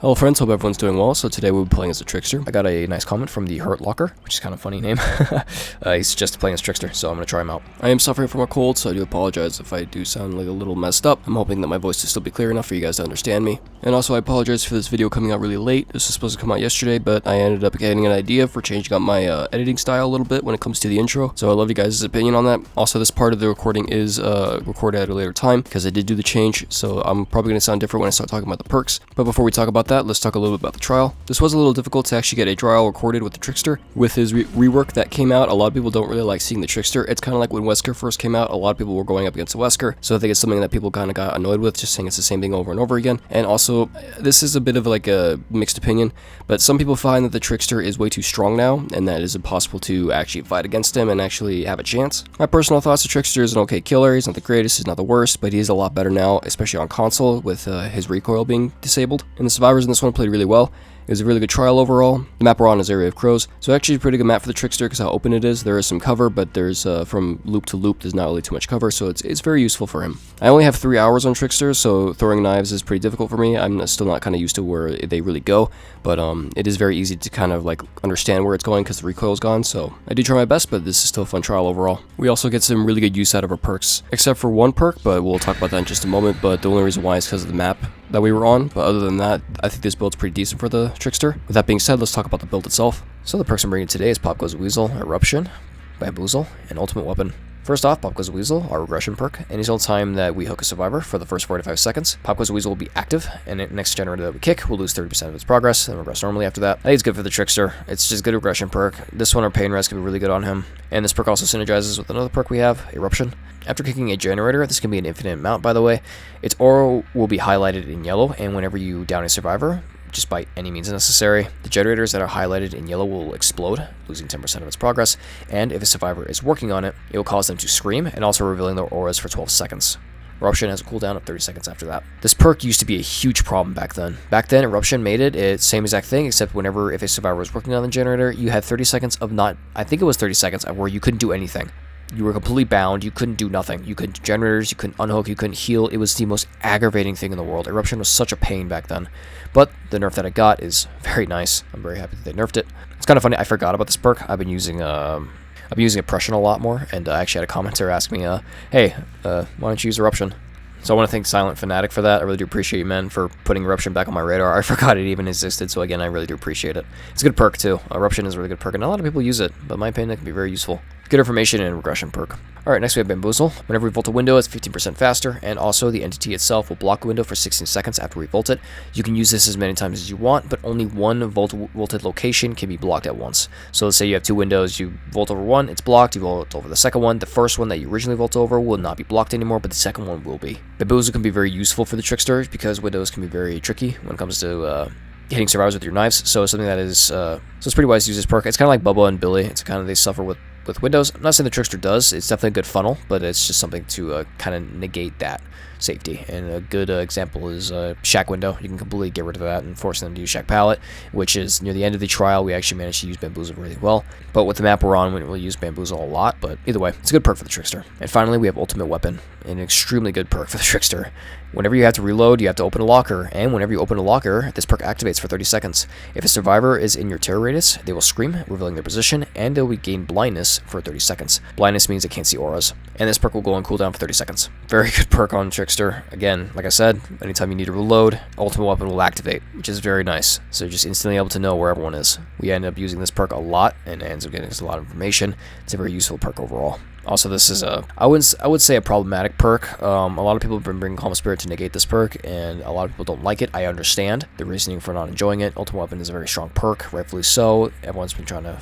Hello friends, hope everyone's doing well. So today we'll be playing as a Trickster. I got a nice comment from the Hurt Locker, which is kind of a funny name. He's just playing as Trickster, so I'm going to try him out. I am suffering from a cold, so I do apologize if I do sound like a little messed up. I'm hoping that my voice will still be clear enough for you guys to understand me. And also I apologize for this video coming out really late. This was supposed to come out yesterday, but I ended up getting an idea for changing up my editing style a little bit when it comes to the intro. So I love you guys' opinion on that. Also, this part of the recording is recorded at a later time because I did do the change, so I'm probably going to sound different when I start talking about the perks. But before we talk about that, let's talk a little bit about the trial. This was a little difficult to actually get a trial recorded with the Trickster. With his rework that came out, a lot of people don't really like seeing the Trickster. It's kind of like when Wesker first came out, a lot of people were going up against the Wesker, so I think it's something that people kind of got annoyed with, just saying it's the same thing over and over again. And also, this is a bit of like a mixed opinion, but some people find that the Trickster is way too strong now, and that it is impossible to actually fight against him and actually have a chance. My personal thoughts, the Trickster is an okay killer. He's not the greatest, he's not the worst, but he is a lot better now, especially on console with his recoil being disabled. And the survivors in this one played really well. It was a really good trial overall. The map we're on is Area of Crows, so actually a pretty good map for the Trickster because how open it is. There is some cover, but there's from loop to loop, there's not really too much cover, so it's very useful for him. I only have 3 hours on Trickster, so throwing knives is pretty difficult for me. I'm still not kind of used to where they really go, but it is very easy to kind of like understand where it's going because the recoil is gone, so I do try my best, but this is still a fun trial overall. We also get some really good use out of our perks, except for one perk, but we'll talk about that in just a moment, but the only reason why is because of the map that we were on. But other than that, I think this build's pretty decent for the Trickster. With that being said, let's talk about the build itself. So the perks I'm bringing today is Pop Goes Weasel, Eruption, Bamboozle, and Ultimate Weapon. First off, Pop Goes Weasel, our regression perk. Any single time that we hook a survivor for the first 45 seconds, Pop Goes Weasel will be active, and the next generator that we kick will lose 30% of its progress, and regress normally after that. I think it's good for the Trickster. It's just good regression perk. This one, our Pain Res, can be really good on him. And this perk also synergizes with another perk we have, Eruption. After kicking a generator, this can be an infinite amount, by the way, its aura will be highlighted in yellow, and whenever you down a survivor, just by any means necessary, the generators that are highlighted in yellow will explode, losing 10% of its progress, and if a survivor is working on it, it will cause them to scream, and also revealing their auras for 12 seconds. Eruption has a cooldown of 30 seconds after that. This perk used to be a huge problem back then. Back then, Eruption made it same exact thing, except whenever if a survivor was working on the generator, you had 30 seconds of I think it was 30 seconds where you couldn't do anything. You were completely bound, you couldn't do nothing. You couldn't do generators, you couldn't unhook, you couldn't heal. It was the most aggravating thing in the world. Eruption was such a pain back then. But the nerf that I got is very nice. I'm very happy that they nerfed it. It's kind of funny, I forgot about this perk. I've been using Oppression a lot more, and I actually had a commenter ask me, hey, why don't you use Eruption? So I want to thank Silent Fanatic for that. I really do appreciate you, men, for putting Eruption back on my radar. I forgot it even existed, so again, I really do appreciate it. It's a good perk, too. Eruption is a really good perk, and a lot of people use it, but in my opinion, it can be very useful. Good information and regression perk. Alright, next we have Bamboozle. Whenever we vault a window, it's 15% faster, and also the entity itself will block a window for 16 seconds after we vault it. You can use this as many times as you want, but only one vaulted location can be blocked at once. So let's say you have 2 windows, you vault over one, it's blocked, you vault over the second one. The first one that you originally vault over will not be blocked anymore, but the second one will be. Bamboozle can be very useful for the Trickster because windows can be very tricky when it comes to hitting survivors with your knives, so something that is so it's pretty wise to use this perk. It's kind of like Bubba and Billy. It's kind of, they suffer with windows. I'm not saying the Trickster does. It's definitely a good funnel, but it's just something to kind of negate that safety. And a good example is Shack window. You can completely get rid of that and force them to use Shack pallet, which is near the end of the trial. We actually managed to use Bamboozle really well, but with the map we're on, we'll use Bamboozle a lot. But either way, it's a good perk for the Trickster. And finally, we have Ultimate Weapon, an extremely good perk for the Trickster. Whenever you have to reload, you have to open a locker, and whenever you open a locker, this perk activates for 30 seconds. If a survivor is in your terror radius, they will scream, revealing their position, and they will gain blindness for 30 seconds. Blindness means they can't see auras, and this perk will go on cooldown for 30 seconds. Very good perk on Trickster. Again, like I said, anytime you need to reload, Ultimate Weapon will activate, which is very nice. So you're just instantly able to know where everyone is. We end up using this perk a lot, and it ends up getting us a lot of information. It's a very useful perk overall. Also, this is I would say a problematic perk. A lot of people have been bringing Calm Spirit to negate this perk, and a lot of people don't like it. I understand the reasoning for not enjoying it. Ultimate Weapon is a very strong perk, rightfully so. Everyone's been trying to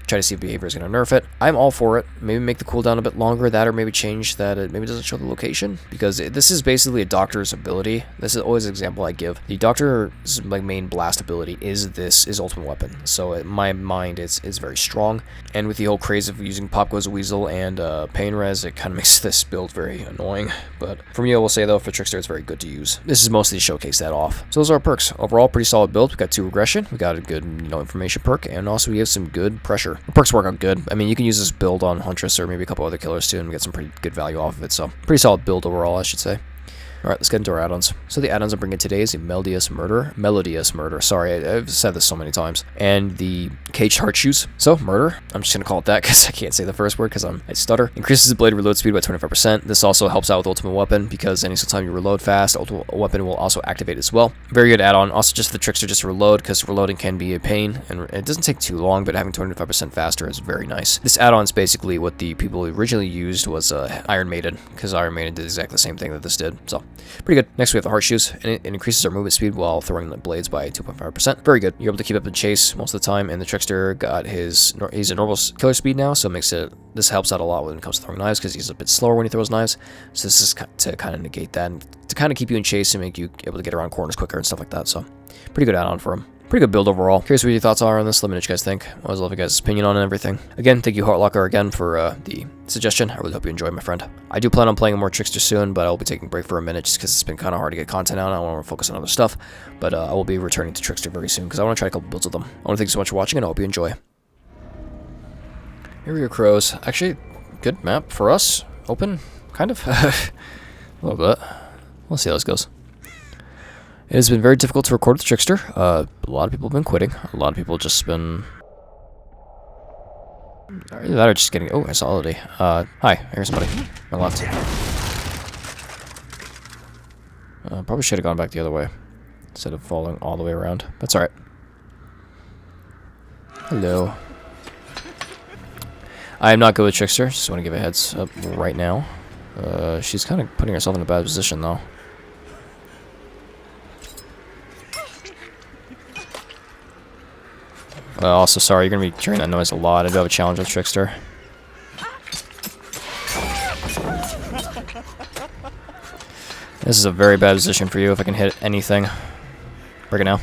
try to see if behavior is going to nerf it. I'm all for it. Maybe make the cooldown a bit longer, that, or maybe change that it maybe doesn't show the location, because this is basically a doctor's ability. This is always an example I give. The doctor's main blast ability is Ultimate Weapon. So in my mind, it's very strong. And with the whole craze of using Pop Goes Weasel and Pain Res, it kind of makes this build very annoying. But for me, I will say though, for Trickster, it's very good to use. This is mostly to showcase that off. So those are our perks. Overall, pretty solid build. We got 2 regression. We got a good information perk, and also we have some good pressure. The perks work out good. I mean, you can use this build on Huntress or maybe a couple other killers too and get some pretty good value off of it. So pretty solid build overall, I should say. Alright, let's get into our add-ons. So the add-ons I'm bringing today is the Melodious Murder. Sorry, I've said this so many times. And the Caged Heart Shoes. So, Murder. I'm just going to call it that because I can't say the first word because I stutter. Increases the blade reload speed by 25%. This also helps out with Ultimate Weapon because any time you reload fast, Ultimate Weapon will also activate as well. Very good add-on. Also just the Trickster just to reload because reloading can be a pain. And it doesn't take too long, but having 25% faster is very nice. This add-on is basically what the people originally used was Iron Maiden because Iron Maiden did exactly the same thing that this did. So, pretty good. Next we have the Heart Shoes, and it increases our movement speed while throwing the blades by 2.5%. Very good. You're able to keep up the chase most of the time, and the Trickster got he's a normal killer speed now, so this helps out a lot when it comes to throwing knives because he's a bit slower when he throws knives. So this is to kind of negate that and to kind of keep you in chase and make you able to get around corners quicker and stuff like that. So, pretty good add-on for him. Pretty good build overall. Curious what your thoughts are on this. Let me know what you guys think. I always love your guys' opinion on everything. Again, thank you Heartlocker again for the suggestion. I really hope you enjoyed, my friend. I do plan on playing more Trickster soon, but I'll be taking a break for a minute just because it's been kind of hard to get content out. I want to focus on other stuff, but I will be returning to Trickster very soon because I want to try a couple builds with them. I want to thank you so much for watching, and I hope you enjoy. Here are your crows. Actually, good map for us. Open, kind of. A little bit. We'll see how this goes. It has been very difficult to record with Trickster. A lot of people have been quitting. A lot of people have just been... Either that or just getting... Oh, I saw Lily. Hi, here's somebody. My left. Probably should have gone back the other way instead of falling all the way around. That's alright. Hello. I am not good with Trickster. Just want to give a heads up right now. She's kind of putting herself in a bad position, though. Also, sorry, you're going to be hearing that noise a lot. I do have a challenge with Trickster. This is a very bad position for you if I can hit anything. Break it now.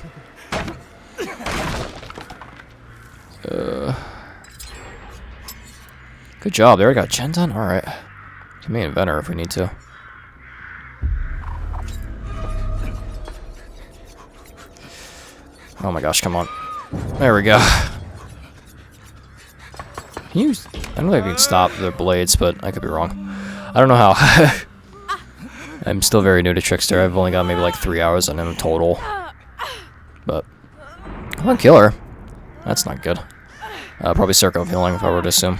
Good job. They already got Gen done? Alright. Give me an inventor if we need to. Oh my gosh, come on. There we go. Can you... I don't know if you can stop the blades, but I could be wrong. I don't know how. I'm still very new to Trickster. I've only got maybe like 3 hours on him total. But... Come on, kill her. That's not good. Probably circle of healing if I were to assume.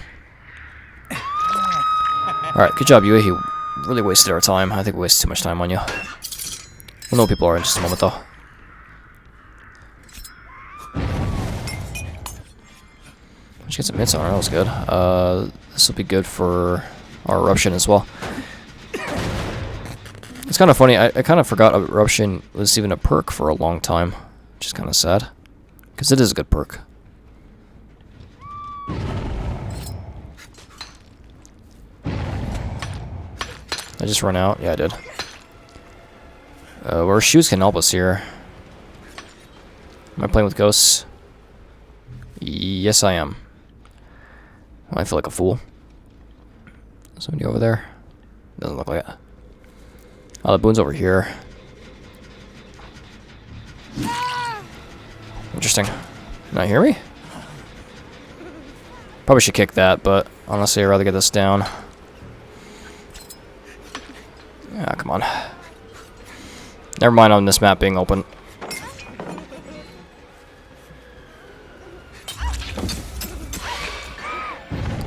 Alright, good job, Yui. He really wasted our time. I think we wasted too much time on you. We'll know what people are in just a moment, though. Let's get some hits on her. That was good. This will be good for our Eruption as well. It's kind of funny. I kind of forgot Eruption was even a perk for a long time, which is kind of sad. Because it is a good perk. I just run out? Yeah, I did. Where shoes can help us here. Am I playing with ghosts? Yes, I am. I feel like a fool. Somebody over there? Doesn't look like it. Oh, the boon's over here. Interesting. Not hear me? Probably should kick that, but honestly, I'd rather get this down. Ah, come on. Never mind on this map being open.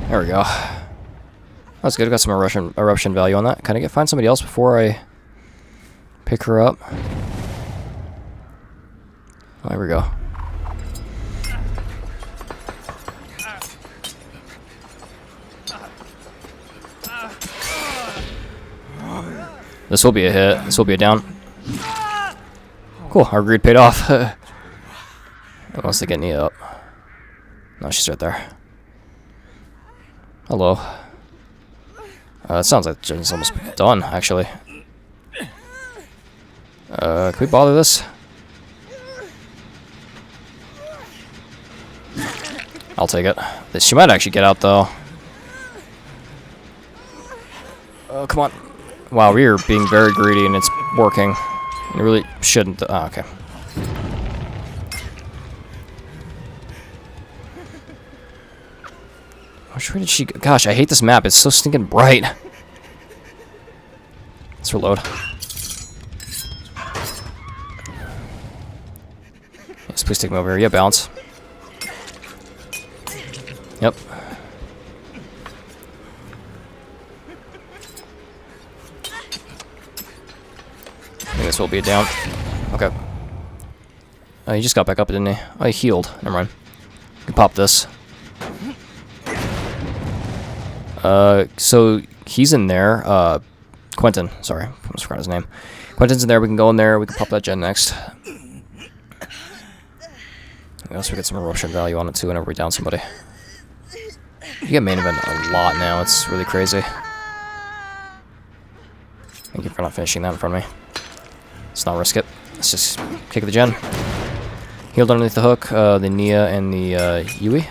There we go. That's good. Got some eruption value on that. Can I find somebody else before I pick her up? Oh, there we go. This will be a hit. This will be a down. Cool. Our greed paid off. Unless they get me up. No, she's right there. Hello. It sounds like Jen's almost done, actually. Can we bother this? I'll take it. She might actually get out, though. Oh, come on. Wow, we are being very greedy, and it's working. It really shouldn't. Oh, okay. Which way did she go? Gosh, I hate this map. It's so stinking bright. Let's reload. Yes, please take me over here. Yeah, balance. Yep. I think this will be a down. Okay. He just got back up, didn't he? Oh, he healed. Never mind. You can pop this. So he's in there. Quentin. Sorry, I almost forgot his name. Quentin's in there. We can go in there. We can pop that gen next. I guess we get some eruption value on it too whenever we down somebody. You get main event a lot now. It's really crazy. Thank you for not finishing that in front of me. Let's not risk it. Let's just kick the gen. Healed underneath the hook, the Nia and the Yui.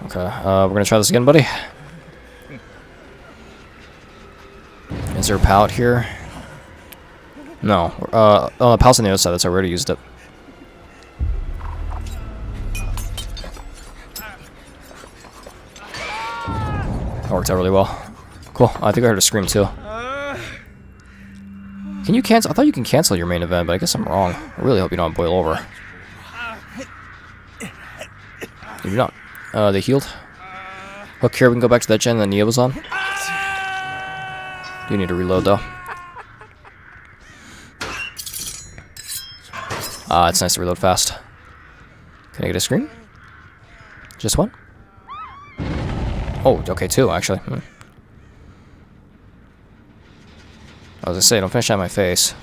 Okay, we're gonna try this again, buddy. Is there a pallet here? No. Oh, pallet's on the other side. That's how we already used it. That worked out really well. Cool. I think I heard a scream too. Can you cancel? I thought you can cancel your main event, but I guess I'm wrong. I really hope you don't boil over. You do not. They healed. Hook here, we can go back to that gen that Nia was on. You need to reload though. It's nice to reload fast. Can I get a screen? Just one? Oh, okay, two actually. I was gonna say, don't finish out my face.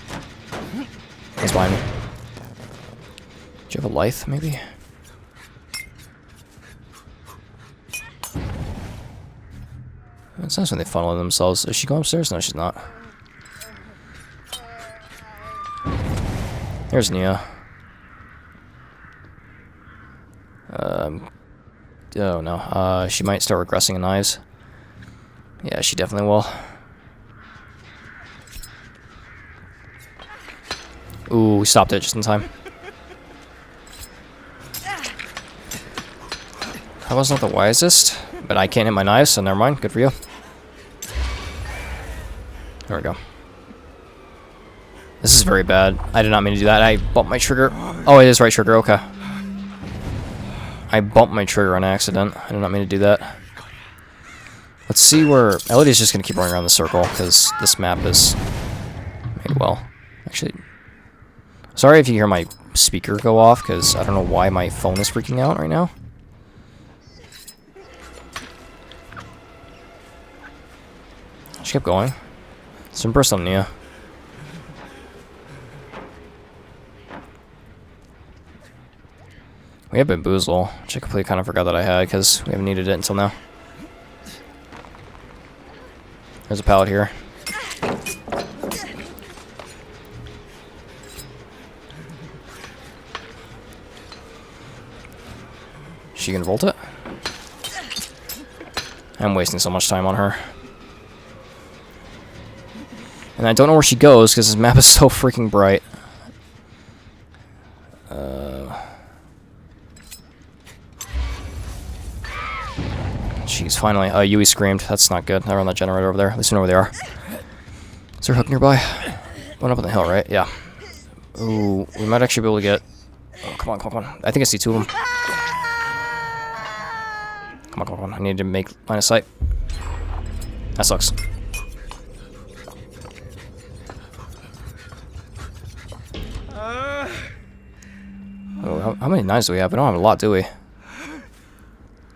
That's behind me. Do you have a Lithe, maybe? It's nice when they funnel themselves. Is she going upstairs? No, she's not. There's Nia. Oh no. She might start regressing in knives. Yeah, she definitely will. Ooh, we stopped it just in time. That was not the wisest, but I can't hit my knives, so never mind. Good for you. There we go. This is very bad. I did not mean to do that. I bumped my trigger. Oh, it is right trigger. Okay. I bumped my trigger on accident. I did not mean to do that. Let's see where... Elodie's just going to keep running around the circle, because this map is made well. Actually... Sorry if you hear my speaker go off, because I don't know why my phone is freaking out right now. She kept going. Some burst on Nia. We have Bamboozle, which I completely kind of forgot that I had, because we haven't needed it until now. There's a pallet here. She can volt it? I'm wasting so much time on her. And I don't know where she goes because this map is so freaking bright. Jeez, finally. Yui screamed. That's not good. They're on that generator over there. At least we know where they are. Is there a hook nearby? One up on the hill, right? Yeah. Ooh, we might actually be able to get... Oh, come on, come on. I think I see two of them. Come on, come on. I need to make line of sight. That sucks. Oh, how many knives do we have? We don't have a lot, do we?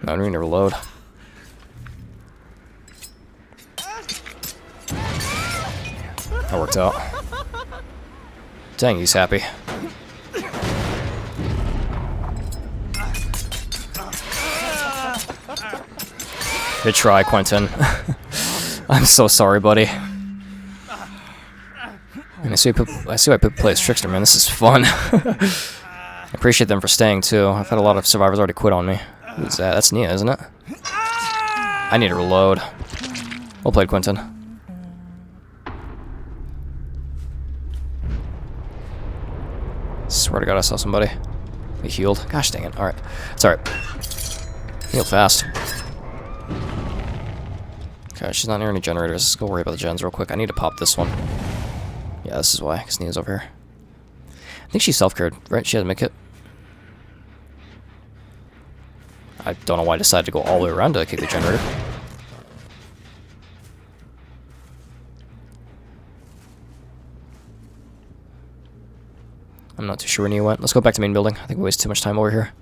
No, we need to reload. That worked out. Dang, he's happy. Good try, Quentin. I'm so sorry, buddy. And I see why people play as Trickster, man. This is fun. I appreciate them for staying, too. I've had a lot of survivors already quit on me. Who's that? That's Nia, isn't it? I need to reload. Well played, Quentin. Swear to God I saw somebody. He healed. Gosh dang it. Alright. It's alright. Heal fast. Okay, she's not near any generators. Let's go worry about the gens real quick. I need to pop this one. Yeah, this is why, because Nia's over here. I think she's self-cured, right? She has a mid kit. I don't know why I decided to go all the way around to kick the generator. I'm not too sure where Nia went. Let's go back to main building. I think we wasted too much time over here.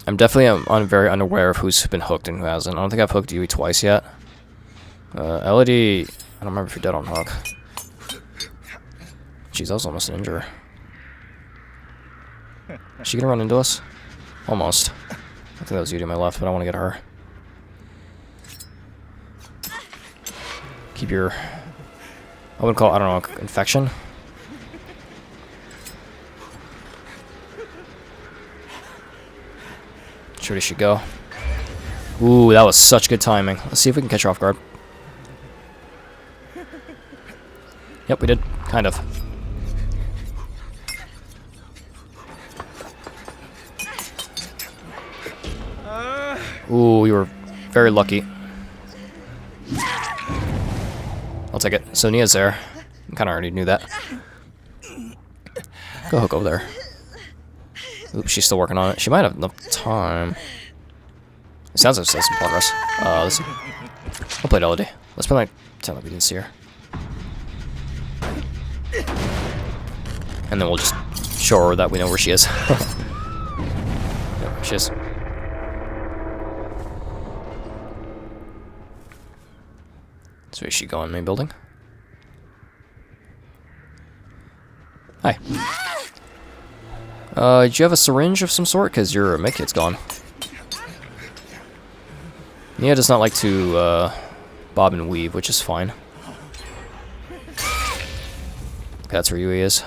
I'm definitely very unaware of who's been hooked and who hasn't. I don't think I've hooked Yui twice yet. Elodie, I don't remember if you're dead on hook. Jeez, that was almost an injury. Is she gonna run into us? Almost. I think that was Yui to my left, but I want to get her. Keep your... I would call it, I don't know, infection? Where does she go? Ooh, that was such good timing. Let's see if we can catch her off guard. Yep, we did. Kind of. Ooh, we were very lucky. I'll take it. So Nia's there. I kind of already knew that. Go hook over there. Oops, she's still working on it. She might have enough time. It sounds like it's in progress. I'll play Elodie. Let's pretend like we didn't see her. And then we'll just show her that we know where she is. There she is. So is she going main building? Hi. Do you have a syringe of some sort? Because your med kit's gone. Nia does not like to bob and weave, which is fine. That's where Yui is.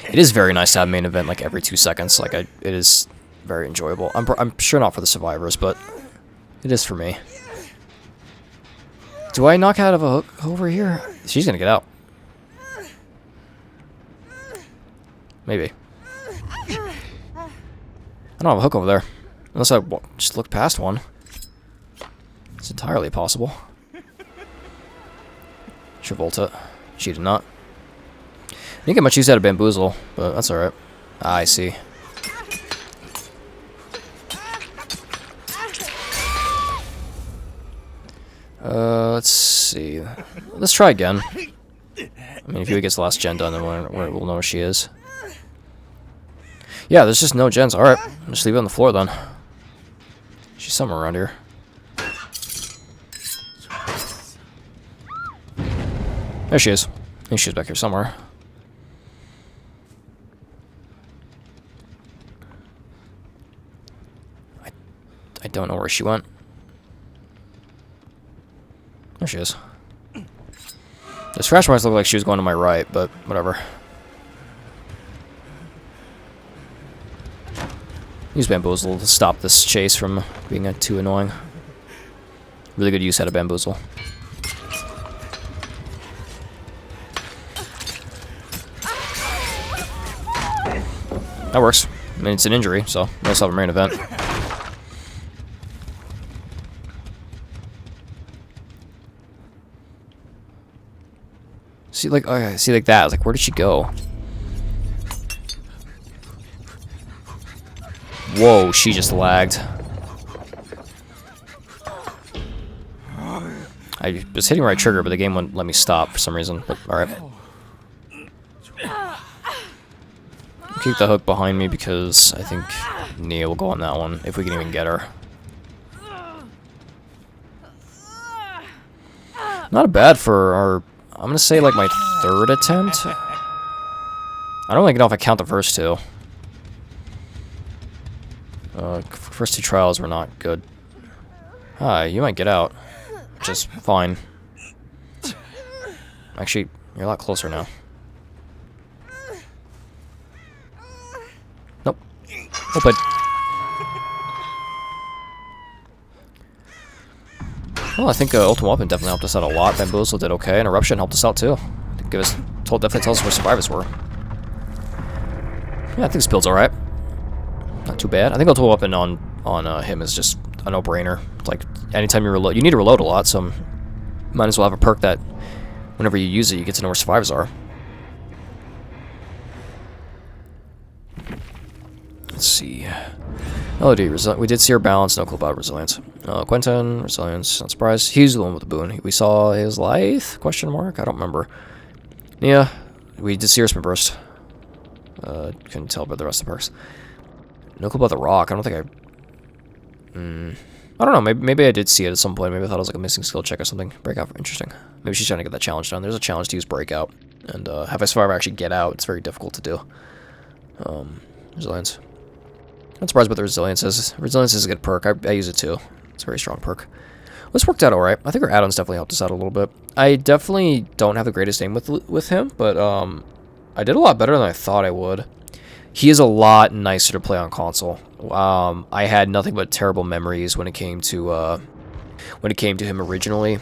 It is very nice to have main event like every 2 seconds. Like it is very enjoyable. I'm sure not for the survivors, but it is for me. Do I knock out of a hook over here? She's gonna get out. Maybe. I don't have a hook over there. Unless I just look past one. It's entirely possible. Travolta. She did not. Didn't get much use out of Bamboozle, but that's alright. I see. Let's see. Let's try again. I mean, if Yui gets the last gen done, then we'll know where she is. Yeah, there's just no gens. Alright, just leave it on the floor then. She's somewhere around here. There she is. I think she's back here somewhere. I don't know where she went. There she is. The scratch marks look like she was going to my right, but whatever. Use Bamboozle to stop this chase from being too annoying. Really good use out of Bamboozle. That works. I mean, it's an injury, so let's have a main event. See, like, okay, see, like that. I was like, where did she go? Whoa, she just lagged. I was hitting right trigger, but the game wouldn't let me stop for some reason. But, alright. Keep the hook behind me because I think Nia will go on that one, if we can even get her. Not bad for our... I'm gonna say like my third attempt. I don't really know if I count the first two. First two trials were not good. Hi, you might get out. Which is fine. Actually, you're a lot closer now. Nope. Nope. Well, I think Ultimate Weapon definitely helped us out a lot. Bamboozle did okay, and Eruption helped us out too. Definitely tells us where survivors were. Yeah, I think this build's alright. Not too bad. I think Ultimate Weapon on on him is just a no-brainer. Like, anytime you reload, you need to reload a lot, so might as well have a perk that whenever you use it, you get to know where survivors are. Let's see. Melody, we did see her balance, no clue about resilience. Quentin, resilience, not surprised. He's the one with the boon. We saw his life? Question mark? I don't remember. Yeah, we did see her spin burst. Couldn't tell by the rest of the perks. No clue about the rock. I don't think I don't know. Maybe I did see it at some point. Maybe I thought it was like a missing skill check or something. Breakout, interesting. Maybe she's trying to get that challenge done. There's a challenge to use breakout, and have a survivor actually get out. It's very difficult to do. Resilience. Not surprised what the resilience is. Resilience is a good perk. I use it too. It's a very strong perk. This worked out alright. I think our add-ons definitely helped us out a little bit. I definitely don't have the greatest aim with him, but I did a lot better than I thought I would. He is a lot nicer to play on console. I had nothing but terrible memories when it came to him originally.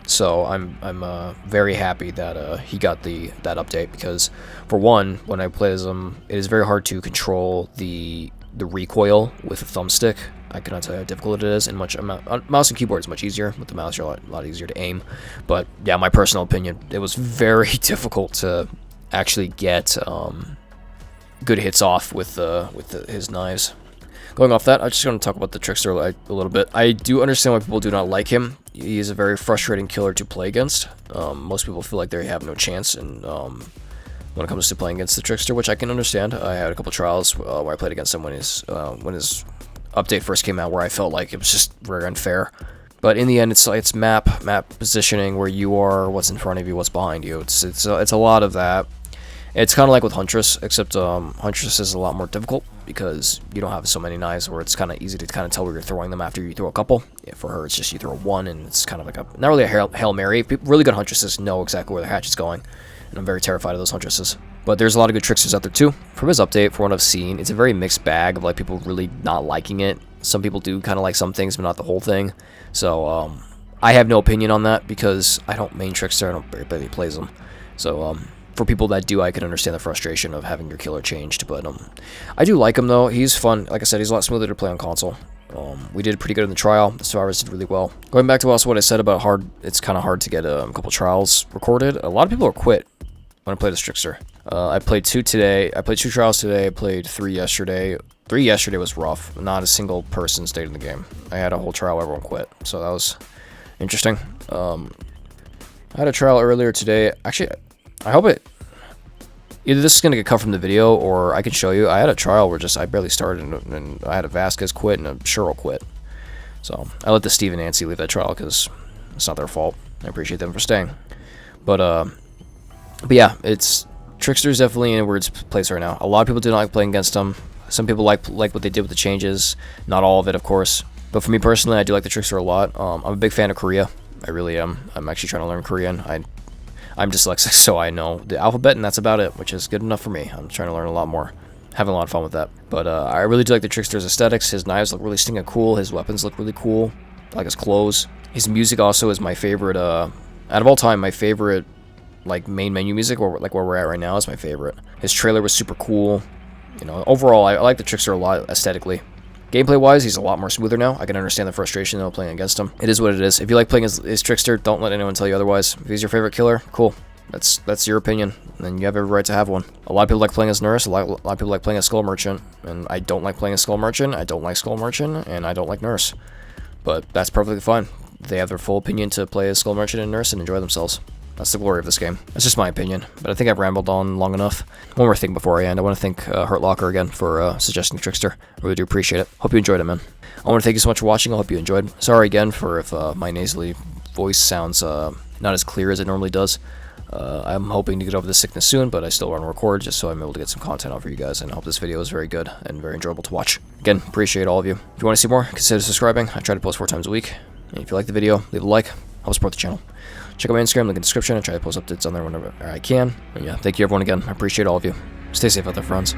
So I'm very happy that he got that update, because for one, when I play as him, it is very hard to control the recoil with a thumbstick. I cannot tell you how difficult it is, and mouse and keyboard is much easier. With the mouse, you're a lot easier to aim. But yeah, my personal opinion, it was very difficult to actually get good hits off with his knives. Going off that, I'm just going to talk about the Trickster a little bit. I do understand why people do not like him. He is a very frustrating killer to play against. Most people feel like they have no chance, and when it comes to playing against the Trickster, which I can understand. I had a couple trials where I played against him when his update first came out, where I felt like it was just very unfair. But in the end, it's map positioning, where you are, what's in front of you, what's behind you. It's a lot of that. It's kind of like with Huntress, except Huntress is a lot more difficult because you don't have so many knives, where it's kind of easy to kind of tell where you're throwing them after you throw a couple. Yeah, for her, it's just you throw one, and it's kind of like not really a Hail Mary. Really good Huntresses know exactly where their hatchet's going, and I'm very terrified of those Huntresses. But there's a lot of good Tricksters out there too. From his update, from what I've seen, it's a very mixed bag of like people really not liking it. Some people do kind of like some things, but not the whole thing. So I have no opinion on that because I don't main Trickster. I don't barely plays them. So for people that do, I can understand the frustration of having your killer changed. But I do like him though. He's fun. Like I said, he's a lot smoother to play on console. We did pretty good in the trial. The survivors did really well. Going back to also what I said about it's kind of hard to get a couple trials recorded. A lot of people are quit when I play this Trickster. I played 2 today. I played 2 trials today. I played 3 yesterday. 3 yesterday was rough. Not a single person stayed in the game. I had a whole trial where everyone quit. So that was interesting. I had a trial earlier today. Actually, I hope either this is going to get cut from the video, or I can show you. I had a trial where I barely started, and I had a Vasquez quit and a Cheryl quit. So I let the Steve and Nancy leave that trial because it's not their fault. I appreciate them for staying. But yeah, Trickster's definitely in a weird place right now. A lot of people do not like playing against him. Some people like what they did with the changes. Not all of it, of course. But for me personally, I do like the Trickster a lot. I'm a big fan of Korea. I really am. I'm actually trying to learn Korean. I'm dyslexic, so I know the alphabet, and that's about it, which is good enough for me. I'm trying to learn a lot more. Having a lot of fun with that. But I really do like the Trickster's aesthetics. His knives look really stinking cool. His weapons look really cool. I like his clothes. His music also is my favorite. Out of all time, my favorite like main menu music, or like where we're at right now, is my favorite. His trailer was super cool. You know, overall, I like the Trickster a lot aesthetically. Gameplay-wise, he's a lot more smoother now. I can understand the frustration though playing against him. It is what it is. If you like playing as Trickster, don't let anyone tell you otherwise. If he's your favorite killer, cool. That's your opinion, and you have every right to have one. A lot of people like playing as Nurse. A lot of people like playing as Skull Merchant, and I don't like playing as Skull Merchant. I don't like Skull Merchant, and I don't like Nurse. But that's perfectly fine. They have their full opinion to play as Skull Merchant and Nurse and enjoy themselves. That's the glory of this game. That's just my opinion, but I think I've rambled on long enough. One more thing before I end. I want to thank Hurt Locker again for suggesting Trickster. I really do appreciate it. Hope you enjoyed it, man. I want to thank you so much for watching. I hope you enjoyed. Sorry again for if my nasally voice sounds not as clear as it normally does. I'm hoping to get over this sickness soon, but I still want to record just so I'm able to get some content out for you guys, and I hope this video is very good and very enjoyable to watch. Again, appreciate all of you. If you want to see more, consider subscribing. I try to post 4 times a week. And if you like the video, leave a like. Help support the channel. Check out my Instagram, link in the description. I try to post updates on there whenever I can. And yeah, thank you everyone again. I appreciate all of you. Stay safe out there, friends.